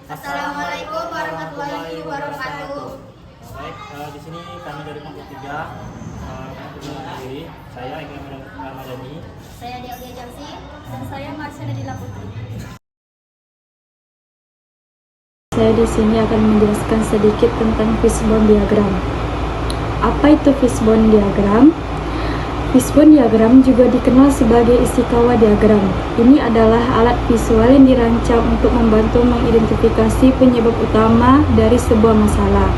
Assalamualaikum warahmatullahi wabarakatuh. Baik, di sini kami dari kelompok 3. Kami perkenalkan diri. Saya Iqbal Ramadhani. Saya Dia Jamsi. Dan saya Marsyana Dila Putri. Saya di sini akan menjelaskan sedikit tentang fishbone diagram. Apa itu fishbone diagram? Fishbone diagram juga dikenal sebagai Ishikawa diagram. Ini adalah alat visual yang dirancang untuk membantu mengidentifikasi penyebab utama dari sebuah masalah.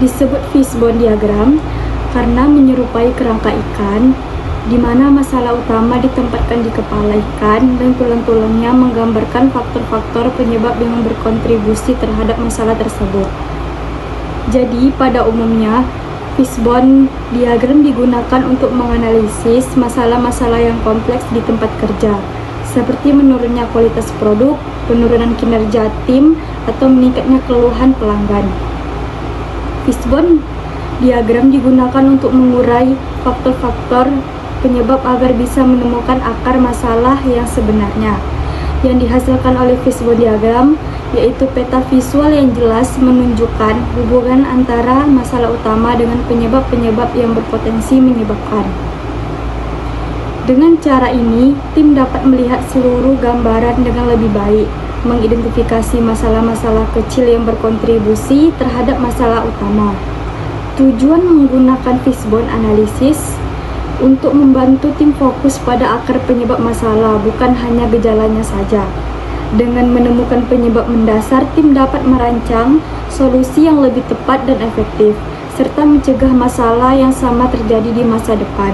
Disebut fishbone diagram karena menyerupai kerangka ikan, di mana masalah utama ditempatkan di kepala ikan dan tulang-tulangnya menggambarkan faktor-faktor penyebab yang berkontribusi terhadap masalah tersebut. Jadi, pada umumnya, fishbone diagram digunakan untuk menganalisis masalah-masalah yang kompleks di tempat kerja, seperti menurunnya kualitas produk, penurunan kinerja tim, atau meningkatnya keluhan pelanggan. Fishbone diagram digunakan untuk mengurai faktor-faktor penyebab agar bisa menemukan akar masalah yang sebenarnya. Yang dihasilkan oleh fishbone diagram yaitu peta visual yang jelas menunjukkan hubungan antara masalah utama dengan penyebab-penyebab yang berpotensi menyebabkan. Dengan cara ini, tim dapat melihat seluruh gambaran dengan lebih baik, mengidentifikasi masalah-masalah kecil yang berkontribusi terhadap masalah utama. Tujuan menggunakan fishbone analisis untuk membantu tim fokus pada akar penyebab masalah, bukan hanya gejalanya saja. Dengan menemukan penyebab mendasar, tim dapat merancang solusi yang lebih tepat dan efektif, serta mencegah masalah yang sama terjadi di masa depan.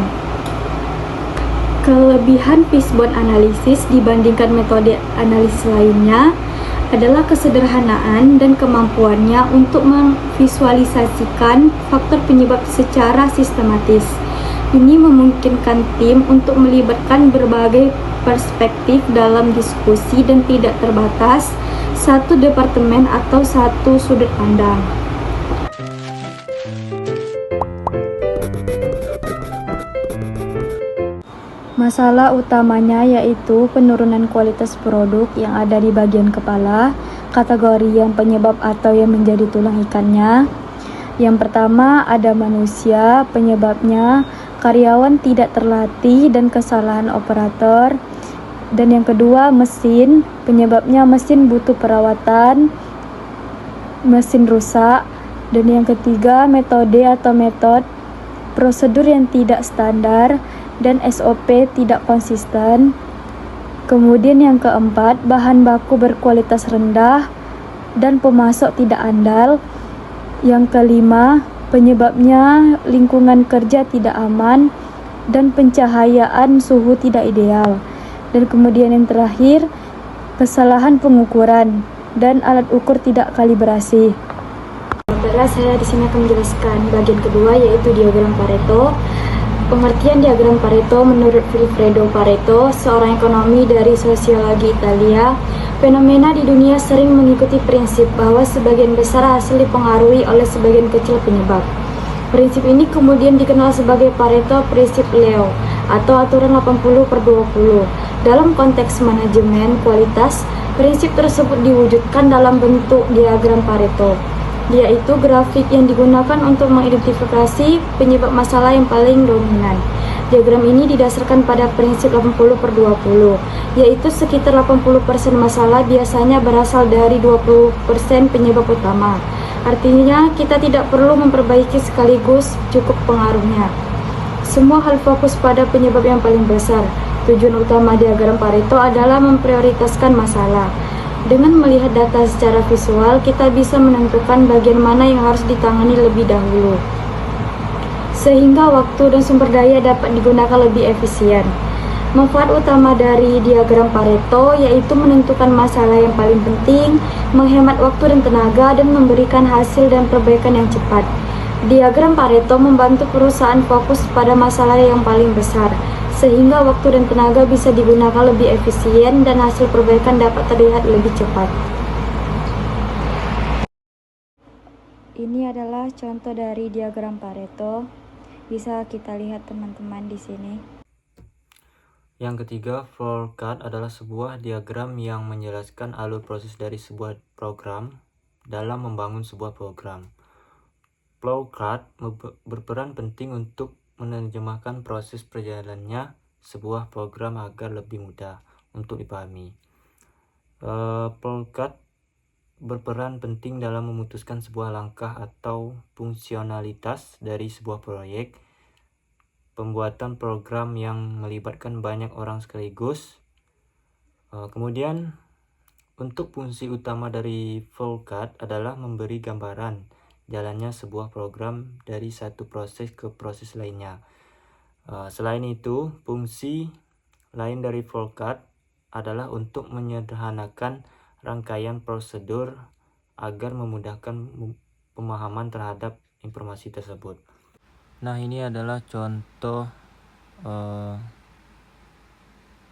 Kelebihan fishbone analisis dibandingkan metode analisis lainnya adalah kesederhanaan dan kemampuannya untuk memvisualisasikan faktor penyebab secara sistematis. Ini memungkinkan tim untuk melibatkan berbagai perspektif dalam diskusi dan tidak terbatas satu departemen atau satu sudut pandang. Masalah utamanya yaitu penurunan kualitas produk yang ada di bagian kepala, kategori yang penyebab atau yang menjadi tulang ikannya. Yang pertama ada manusia, penyebabnya karyawan tidak terlatih dan kesalahan operator. Dan yang kedua mesin, penyebabnya mesin butuh perawatan, mesin rusak. Dan yang ketiga metode atau metode, prosedur yang tidak standar dan SOP tidak konsisten. Kemudian yang keempat, bahan baku berkualitas rendah dan pemasok tidak andal. Yang kelima, penyebabnya lingkungan kerja tidak aman dan pencahayaan suhu tidak ideal. Dan kemudian yang terakhir, kesalahan pengukuran dan alat ukur tidak kalibrasi. Saya di sini akan menjelaskan bagian kedua yaitu diagram Pareto. Pengertian diagram Pareto menurut Vilfredo Pareto, seorang ekonomi dari sosiologi Italia. Fenomena di dunia sering mengikuti prinsip bahwa sebagian besar hasil dipengaruhi oleh sebagian kecil penyebab. Prinsip ini kemudian dikenal sebagai Pareto Prinsip Leo atau aturan 80/20. Dalam konteks manajemen kualitas, prinsip tersebut diwujudkan dalam bentuk diagram Pareto, yaitu grafik yang digunakan untuk mengidentifikasi penyebab masalah yang paling dominan. Diagram ini didasarkan pada prinsip 80/20, yaitu sekitar 80% masalah biasanya berasal dari 20% penyebab utama. Artinya, kita tidak perlu memperbaiki sekaligus, cukup pengaruhnya. Semua hal fokus pada penyebab yang paling besar. Tujuan utama diagram Pareto adalah memprioritaskan masalah. Dengan melihat data secara visual, kita bisa menentukan bagian mana yang harus ditangani lebih dahulu, sehingga waktu dan sumber daya dapat digunakan lebih efisien. Manfaat utama dari diagram Pareto yaitu menentukan masalah yang paling penting, menghemat waktu dan tenaga, dan memberikan hasil dan perbaikan yang cepat. Diagram Pareto membantu perusahaan fokus pada masalah yang paling besar, sehingga waktu dan tenaga bisa digunakan lebih efisien dan hasil perbaikan dapat terlihat lebih cepat. Ini adalah contoh dari diagram Pareto. Bisa kita lihat teman-teman di sini. Yang ketiga, flowchart adalah sebuah diagram yang menjelaskan alur proses dari sebuah program dalam membangun sebuah program. Flowchart berperan penting untuk menerjemahkan proses perjalanannya sebuah program agar lebih mudah untuk dipahami. Flowchart berperan penting dalam memutuskan sebuah langkah atau fungsionalitas dari sebuah proyek, pembuatan program yang melibatkan banyak orang sekaligus. Kemudian untuk fungsi utama dari flowchart adalah memberi gambaran jalannya sebuah program dari satu proses ke proses lainnya. Selain itu, fungsi lain dari flowchart adalah untuk menyederhanakan rangkaian prosedur agar memudahkan pemahaman terhadap informasi tersebut. Nah, ini adalah contoh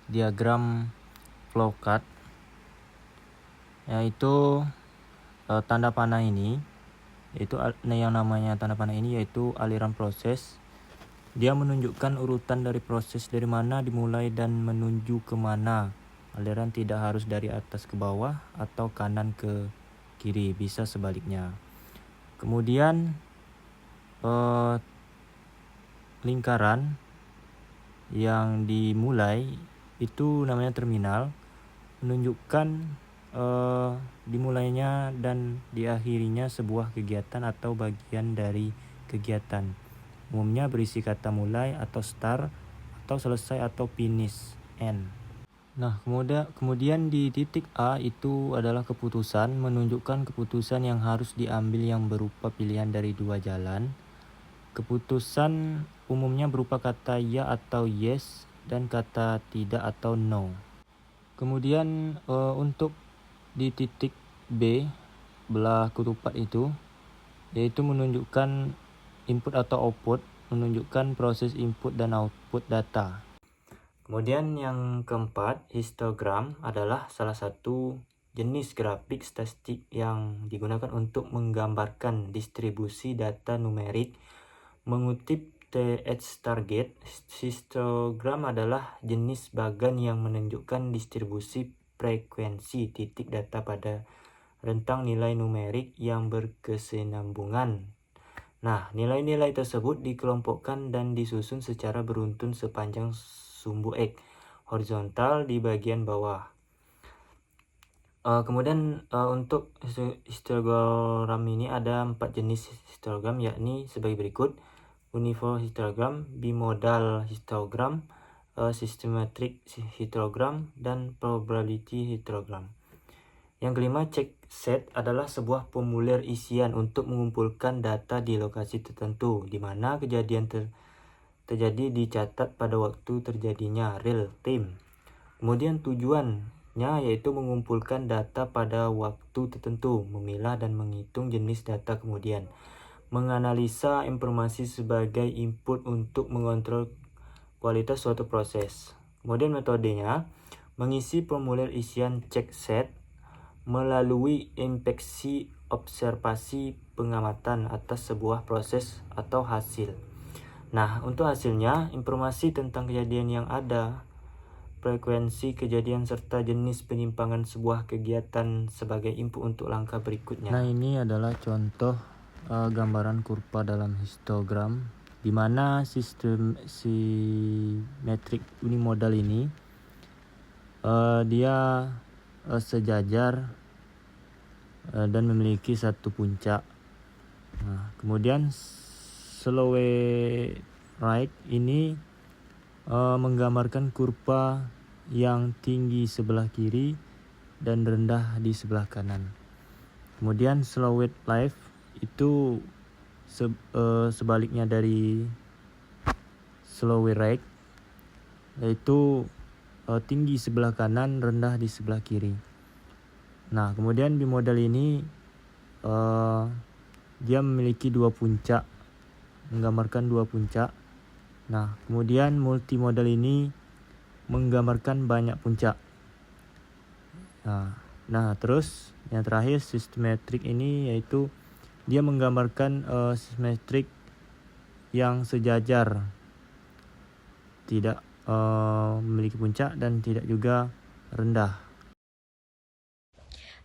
diagram flowchart, yaitu tanda panah ini, yaitu yang namanya tanda panah ini yaitu aliran proses. Dia menunjukkan urutan dari proses dari mana dimulai dan menuju ke mana. Aliran tidak harus dari atas ke bawah atau kanan ke kiri, bisa sebaliknya. Kemudian lingkaran yang dimulai itu namanya terminal, menunjukkan dimulainya dan diakhirinya sebuah kegiatan atau bagian dari kegiatan. Umumnya berisi kata mulai atau start, atau selesai atau finish, end. Nah, kemudian di titik A itu adalah keputusan, menunjukkan keputusan yang harus diambil yang berupa pilihan dari dua jalan. Keputusan umumnya berupa kata ya atau yes dan kata tidak atau no. Kemudian untuk di titik B belah ketupat itu, yaitu menunjukkan input atau output, menunjukkan proses input dan output data. Kemudian yang keempat, histogram adalah salah satu jenis grafik statistik yang digunakan untuk menggambarkan distribusi data numerik. Mengutip TH Target, histogram adalah jenis bagan yang menunjukkan distribusi frekuensi titik data pada rentang nilai numerik yang berkesinambungan. Nah, nilai-nilai tersebut dikelompokkan dan disusun secara beruntun sepanjang sumbu X horizontal di bagian bawah. Kemudian untuk histogram ini ada 4 jenis histogram, yakni sebagai berikut: uniform histogram, bimodal histogram, systematic histogram, dan probability histogram. Yang kelima, check set adalah sebuah formulir isian untuk mengumpulkan data di lokasi tertentu di mana kejadian terjadi dicatat pada waktu terjadinya real time. Kemudian tujuannya yaitu mengumpulkan data pada waktu tertentu, memilah dan menghitung jenis data, kemudian menganalisa informasi sebagai input untuk mengontrol kualitas suatu proses. Kemudian metodenya mengisi formulir isian check set melalui inspeksi observasi pengamatan atas sebuah proses atau hasil. Nah, untuk hasilnya, informasi tentang kejadian yang ada, frekuensi kejadian, serta jenis penyimpangan sebuah kegiatan sebagai input untuk langkah berikutnya. Nah, ini adalah contoh gambaran kurva dalam histogram, di mana sistem simetrik unimodal ini dia sejajar dan memiliki satu puncak. Nah, kemudian slow right ini menggambarkan kurva yang tinggi sebelah kiri dan rendah di sebelah kanan. Kemudian slow left itu sebaliknya dari slow right, yaitu tinggi sebelah kanan, rendah di sebelah kiri. Nah, kemudian bimodal ini dia memiliki dua puncak, menggambarkan dua puncak. Nah, kemudian multimodal ini menggambarkan banyak puncak. Nah, terus yang terakhir systematic ini yaitu dia menggambarkan simetrik yang sejajar, tidak memiliki puncak dan tidak juga rendah.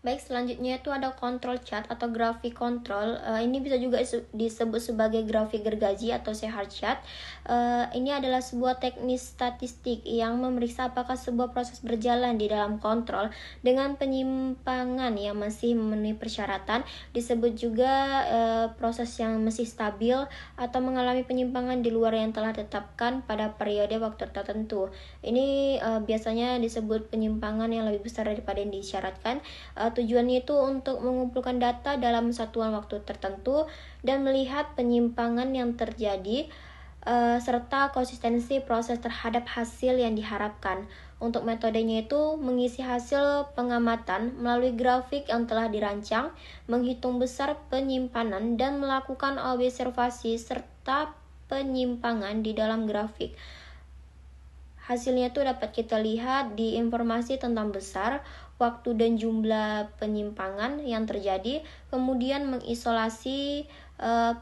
Baik, selanjutnya itu ada control chart atau grafik kontrol. Ini bisa juga disebut sebagai grafik gergaji atau Shehar chart. Ini adalah sebuah teknis statistik yang memeriksa apakah sebuah proses berjalan di dalam kontrol dengan penyimpangan yang masih memenuhi persyaratan. Disebut juga proses yang masih stabil atau mengalami penyimpangan di luar yang telah ditetapkan pada periode waktu tertentu. Ini biasanya disebut penyimpangan yang lebih besar daripada yang disyaratkan. Tujuannya itu untuk mengumpulkan data dalam satuan waktu tertentu dan melihat penyimpangan yang terjadi serta konsistensi proses terhadap hasil yang diharapkan. Untuk metodenya itu mengisi hasil pengamatan melalui grafik yang telah dirancang, menghitung besar penyimpanan dan melakukan observasi serta penyimpangan di dalam grafik. Hasilnya itu dapat kita lihat di informasi tentang besar, waktu dan jumlah penyimpangan yang terjadi, kemudian mengisolasi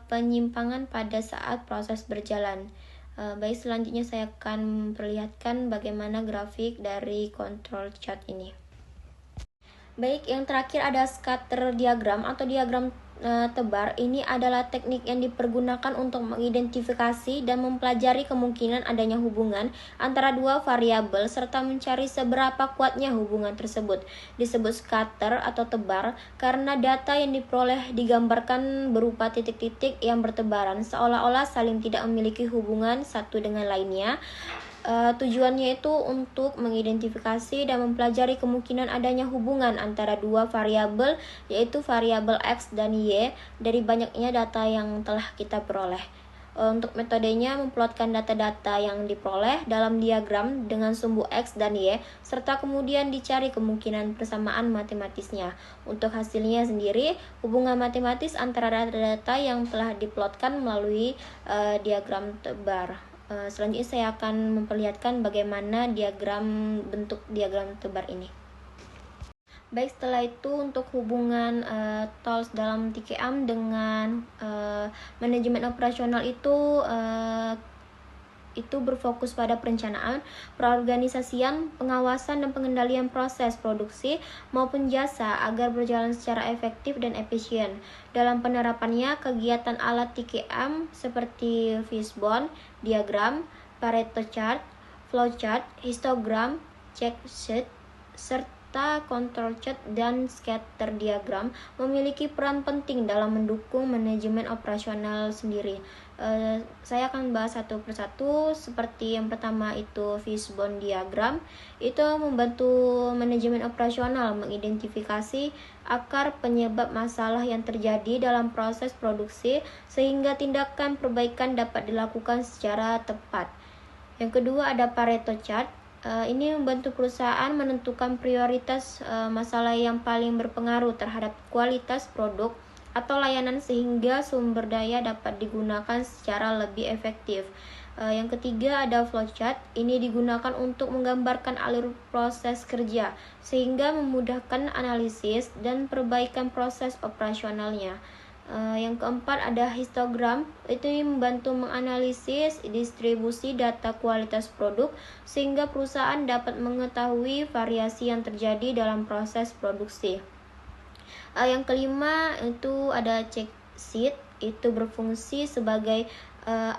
penyimpangan pada saat proses berjalan. Baik, selanjutnya saya akan memperlihatkan bagaimana grafik dari control chart ini. Baik, yang terakhir ada scatter diagram atau diagram tebar. Ini adalah teknik yang dipergunakan untuk mengidentifikasi dan mempelajari kemungkinan adanya hubungan antara dua variabel serta mencari seberapa kuatnya hubungan tersebut. Disebut scatter atau tebar karena data yang diperoleh digambarkan berupa titik-titik yang bertebaran seolah-olah saling tidak memiliki hubungan satu dengan lainnya. Tujuannya itu untuk mengidentifikasi dan mempelajari kemungkinan adanya hubungan antara dua variabel, yaitu variabel X dan Y, dari banyaknya data yang telah kita peroleh. Untuk metodenya memplotkan data-data yang diperoleh dalam diagram dengan sumbu X dan Y, serta kemudian dicari kemungkinan persamaan matematisnya. Untuk hasilnya sendiri, hubungan matematis antara data-data yang telah diplotkan melalui diagram tebar. Selanjutnya saya akan memperlihatkan bagaimana bentuk diagram tebar ini. Baik, setelah itu untuk hubungan tools dalam TKM dengan manajemen operasional itu berfokus pada perencanaan, perorganisasian, pengawasan dan pengendalian proses produksi maupun jasa agar berjalan secara efektif dan efisien. Dalam penerapannya, kegiatan alat TKM seperti fishbone, diagram, Pareto chart, flowchart, histogram, check sheet, serta control chart dan scatter diagram memiliki peran penting dalam mendukung manajemen operasional sendiri. Saya akan bahas satu persatu. Seperti yang pertama itu fishbone diagram, itu membantu manajemen operasional mengidentifikasi akar penyebab masalah yang terjadi dalam proses produksi sehingga tindakan perbaikan dapat dilakukan secara tepat. Yang kedua ada Pareto chart. Ini membantu perusahaan menentukan prioritas masalah yang paling berpengaruh terhadap kualitas produk atau layanan sehingga sumber daya dapat digunakan secara lebih efektif. Yang ketiga ada flowchart. Ini digunakan untuk menggambarkan alur proses kerja sehingga memudahkan analisis dan perbaikan proses operasionalnya. Yang keempat ada histogram. Itu membantu menganalisis distribusi data kualitas produk sehingga perusahaan dapat mengetahui variasi yang terjadi dalam proses produksi. Yang kelima itu ada check sheet. Itu berfungsi sebagai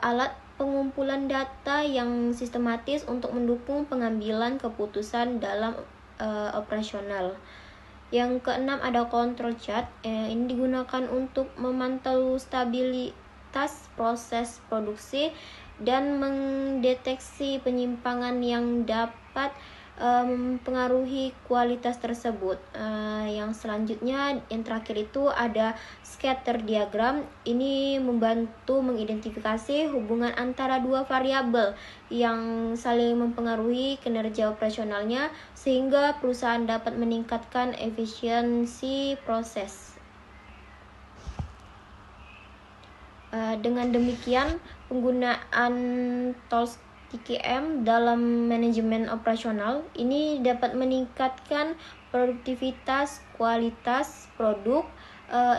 alat pengumpulan data yang sistematis untuk mendukung pengambilan keputusan dalam operasional. Yang keenam ada control chart. Ini digunakan untuk memantau stabilitas proses produksi dan mendeteksi penyimpangan yang dapat mempengaruhi kualitas tersebut. Yang selanjutnya, yang terakhir itu ada scatter diagram. Ini membantu mengidentifikasi hubungan antara dua variabel yang saling mempengaruhi kinerja operasionalnya sehingga perusahaan dapat meningkatkan efisiensi proses. Dengan demikian, penggunaan tools TKM dalam manajemen operasional ini dapat meningkatkan produktivitas, kualitas produk,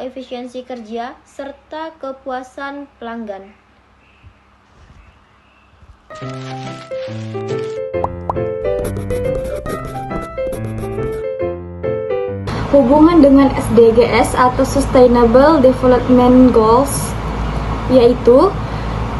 efisiensi kerja, serta kepuasan pelanggan. hubungan dengan SDGs atau Sustainable Development Goals, yaitu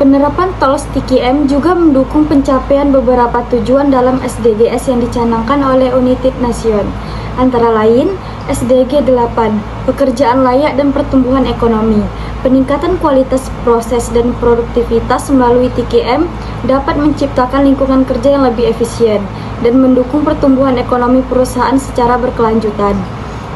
penerapan tol Sticky M juga mendukung pencapaian beberapa tujuan dalam SDGs yang dicanangkan oleh United Nations, antara lain SDG 8, pekerjaan layak dan pertumbuhan ekonomi. Peningkatan kualitas proses dan produktivitas melalui TKM dapat menciptakan lingkungan kerja yang lebih efisien dan mendukung pertumbuhan ekonomi perusahaan secara berkelanjutan.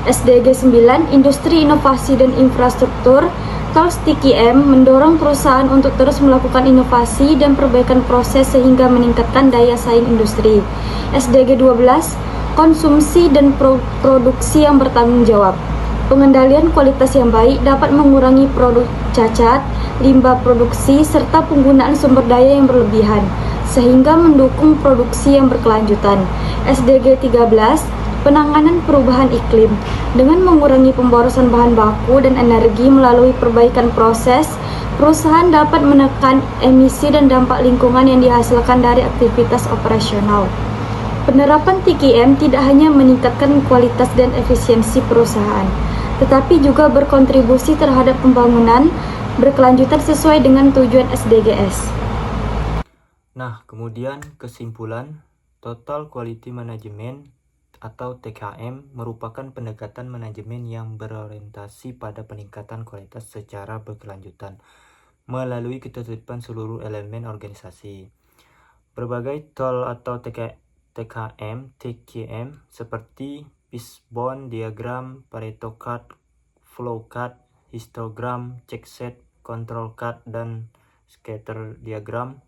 SDG 9, industri inovasi dan infrastruktur. Tol Sticky M mendorong perusahaan untuk terus melakukan inovasi dan perbaikan proses sehingga meningkatkan daya saing industri. SDG 12, konsumsi dan produksi yang bertanggung jawab. Pengendalian kualitas yang baik dapat mengurangi produk cacat, limbah produksi, serta penggunaan sumber daya yang berlebihan, sehingga mendukung produksi yang berkelanjutan. SDG 13, penanganan perubahan iklim. Dengan mengurangi pemborosan bahan baku dan energi melalui perbaikan proses, perusahaan dapat menekan emisi dan dampak lingkungan yang dihasilkan dari aktivitas operasional. Penerapan TKM tidak hanya meningkatkan kualitas dan efisiensi perusahaan, tetapi juga berkontribusi terhadap pembangunan berkelanjutan sesuai dengan tujuan SDGs. Nah, kemudian kesimpulan, Total Quality Management atau TKM merupakan pendekatan manajemen yang berorientasi pada peningkatan kualitas secara berkelanjutan melalui ketertiban seluruh elemen organisasi. Berbagai tool atau TKM seperti fishbone diagram, Pareto chart, flow chart, histogram, check set, control chart, dan scatter diagram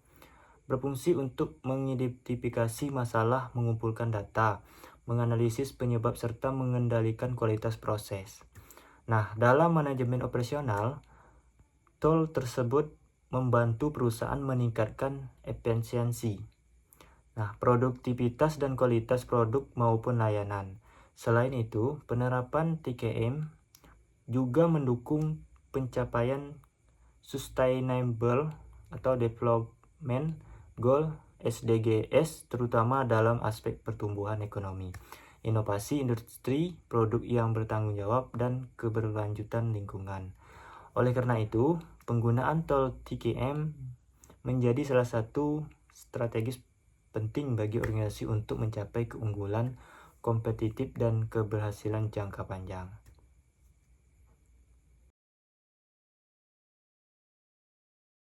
berfungsi untuk mengidentifikasi masalah, mengumpulkan data, menganalisis penyebab serta mengendalikan kualitas proses. Nah, dalam manajemen operasional, tool tersebut membantu perusahaan meningkatkan efisiensi, produktivitas dan kualitas produk maupun layanan. Selain itu, penerapan TKM juga mendukung pencapaian Sustainable atau Development Goal SDGs, terutama dalam aspek pertumbuhan ekonomi, inovasi industri, produk yang bertanggung jawab, dan keberlanjutan lingkungan. Oleh karena itu, penggunaan tool TKM menjadi salah satu strategis penting bagi organisasi untuk mencapai keunggulan, kompetitif, dan keberhasilan jangka panjang.